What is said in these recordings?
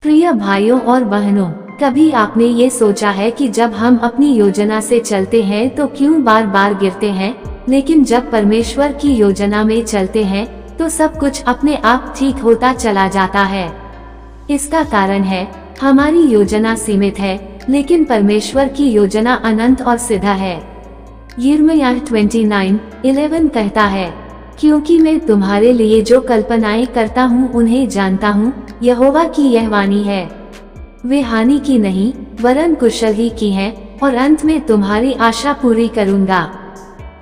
प्रिय भाइयों और बहनों, कभी आपने ये सोचा है कि जब हम अपनी योजना से चलते हैं तो क्यों बार बार गिरते हैं, लेकिन जब परमेश्वर की योजना में चलते हैं तो सब कुछ अपने आप ठीक होता चला जाता है। इसका कारण है हमारी योजना सीमित है, लेकिन परमेश्वर की योजना अनंत और सिद्ध है। यिर्मयाह 29:11 कहता है, क्योंकि मैं तुम्हारे लिए जो कल्पनाएं करता हूँ उन्हें जानता हूँ, यहोवा की यह वाणी है। वे हानि की नहीं वरन कुशल ही की है, और अंत में तुम्हारी आशा पूरी करूँगा।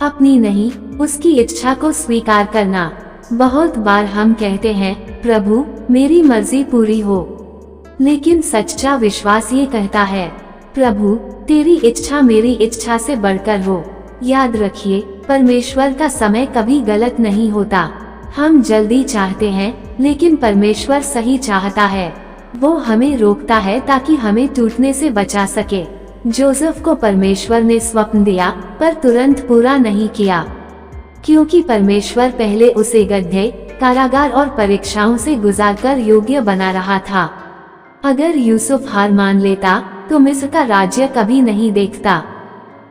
अपनी नहीं उसकी इच्छा को स्वीकार करना। बहुत बार हम कहते हैं, प्रभु मेरी मर्जी पूरी हो, लेकिन सच्चा विश्वास ये कहता है, प्रभु तेरी इच्छा मेरी इच्छा से बढ़कर हो। याद रखिए, परमेश्वर का समय कभी गलत नहीं होता। हम जल्दी चाहते हैं, लेकिन परमेश्वर सही चाहता है। वो हमें रोकता है ताकि हमें टूटने से बचा सके। जोसेफ को परमेश्वर ने स्वप्न दिया, पर तुरंत पूरा नहीं किया, क्योंकि परमेश्वर पहले उसे गड्ढे, कारागार और परीक्षाओं से गुजारकर योग्य बना रहा था। अगर यूसुफ हार मान लेता तो मिस्र का राज्य कभी नहीं देखता।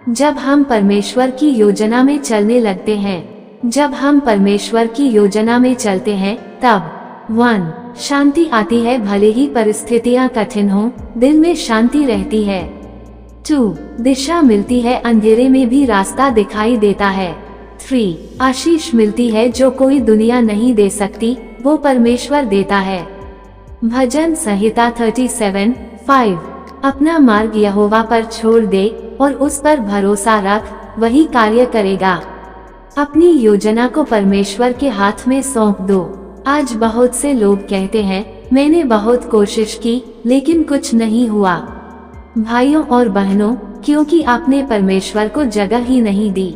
जब हम परमेश्वर की योजना में चलने लगते हैं, जब हम परमेश्वर की योजना में चलते हैं, तब 1 शांति आती है, भले ही परिस्थितियां कठिन हों, दिल में शांति रहती है। 2 दिशा मिलती है, अंधेरे में भी रास्ता दिखाई देता है। 3 आशीष मिलती है, जो कोई दुनिया नहीं दे सकती, वो परमेश्वर देता है। भजन संहिता 37:5 अपना मार्ग यहोवा पर छोड़ दे और उस पर भरोसा रख, वही कार्य करेगा। अपनी योजना को परमेश्वर के हाथ में सौंप दो। आज बहुत से लोग कहते हैं, मैंने बहुत कोशिश की लेकिन कुछ नहीं हुआ। भाइयों और बहनों, क्योंकि आपने परमेश्वर को जगह ही नहीं दी।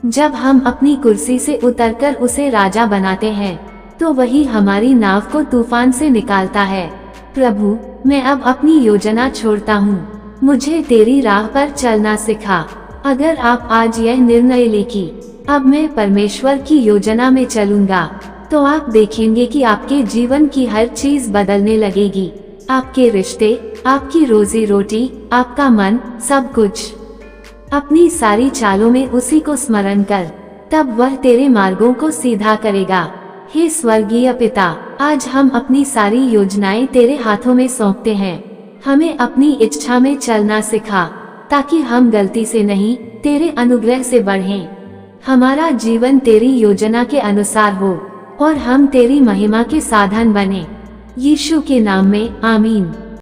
जब हम अपनी कुर्सी से उतरकर उसे राजा बनाते हैं, तो वही हमारी नाव को तूफान से निकालता है। प्रभु मैं अब अपनी योजना छोड़ता हूँ, मुझे तेरी राह पर चलना सिखा। अगर आप आज यह निर्णय ले कि अब मैं परमेश्वर की योजना में चलूंगा, तो आप देखेंगे कि आपके जीवन की हर चीज बदलने लगेगी। आपके रिश्ते, आपकी रोजी रोटी, आपका मन, सब कुछ। अपनी सारी चालों में उसी को स्मरण कर, तब वह तेरे मार्गों को सीधा करेगा। हे स्वर्गीय पिता, आज हम अपनी सारी योजनाएं तेरे हाथों में सौंपते हैं। हमें अपनी इच्छा में चलना सिखा, ताकि हम गलती से नहीं, तेरे अनुग्रह से बढ़ें। हमारा जीवन तेरी योजना के अनुसार हो और हम तेरी महिमा के साधन बने। यीशु के नाम में आमीन।